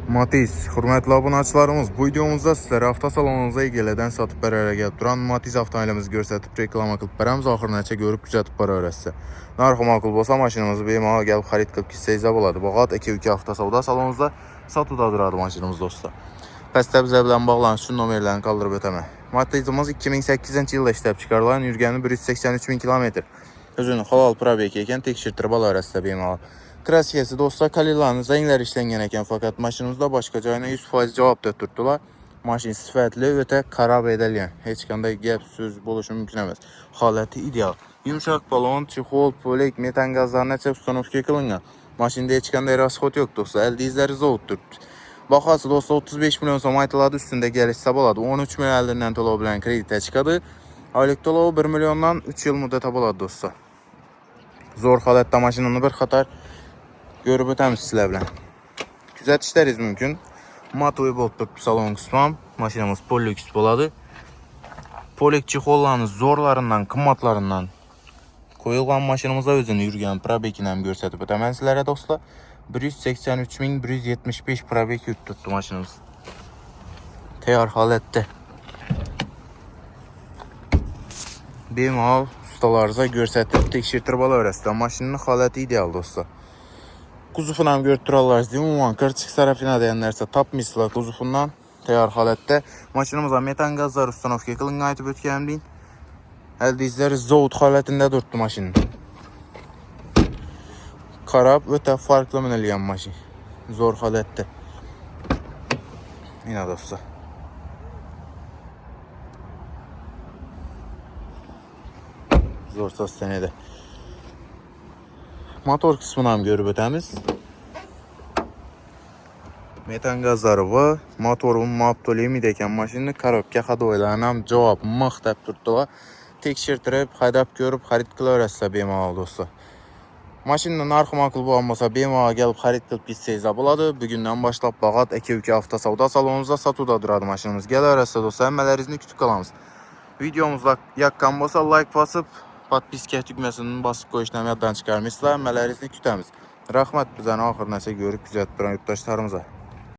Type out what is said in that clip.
Matiz, hörmətli abunəçilərimiz, bu videomuzda sizlərə avtosalonunuza egelədən satıb bərərə gəlib duran Matiz avtomobilimizi göstərib reklama qılıb bərəmiz axırınaca görüb güzətib bərərəsə. Narxı makul bolsa maşınımızı beymala gəlib xarid qılıb gitsəyizə boladı. Bağat 2-2 avtosavda salonumuzda satıda duradı maşınımız dostlar. Pəstə bizə bilən bağlanış üçün nomerlərini qaldırıb ötəmə. Matizimiz 2008-ci ildə işləb çıxarılan yürgəni 183 min kilometr. Özünün halal probek ekan tekşirtirib alarəsə beymala. Kraskesi dostlar kalilanın zənglər işlənən ekan fakat maşınımızda başqa cayına 100% cavab da tutdular. Maşın sifətli ötə xarab edilən. Heç qanday gəp söz buluşu mümkün emas. Haləti ideal. Yumşaq balon, çixol, polek, metan qazlarına çəp ustanovka qılıngan. Maşında heç qanday rasxod yox dostlar. Əldə izləri zovuddur. Baxası dostlar 35 milyon som aytıladı üstündə gəliş sabaladı. 13 milyon əldindən tola bilən kreditə çıxadı. Aylık dolu 1 milyondan 3 yıl müddətə boladı dostlar. Zor halətdə maşınını bir xatar görüb ötəmiz sizlə bilən. Güzətişləriz mümkün. Mat uyğun salon qısmam. Maşinamız polüks boladı. Polek çixollarının zorlarından, qımmatlarından koyulğan maşınımıza özünü yürüyən probekinə göstərib ötəmən sizlərə dostlar. 183.175 probek yük tutdu maşınımız. Təyar halətdə. Bemal ustalarınıza göstərib tekşirtirib alarəsdə. Maşının haləti ideal dostlar. Kuzufunu ham görüb turarlar. Ümumən qırçıq sarafina deyənlərsə tapmışlar kuzufundan təyar halətdə. Maşınımıza metan qazlar ustanovka qılınğan aytıb ötkənimləyin. Əldə izləri zovud halətində durdu maşının. Xarab ötə farklı minilən maşın. Zor halətdə. Yine dostlar. Zor səslənədə. Motor kısmını ham görüb ötəmiz. Metan qazları var. Motorun maptolemi ekan maşını korobka xodoylarına ham cavab mıxtab turdular. Tekşirtirib, haydab görüb xarid qilaverasizlar bemalol dostlar. Maşının narxı makul bo'lmasa bemalol gəlib xarid qilib gitsəyizə boladı. Bugündən başlap Bağat 2-2 avtosavda salonumuzda satıda duradı maşınımız. Gələrəsə dostlar, əmələrinizini kütük qalamız. Videomuzda yaqqan bolsa like basıb подписка tüqməsini basıb qoyuşdan yaddan çıxarmışlar. Əmələrinizini kütəmiz. Rəhmət bizəni axırınaca görüb güzət duran yurttaşlarımıza.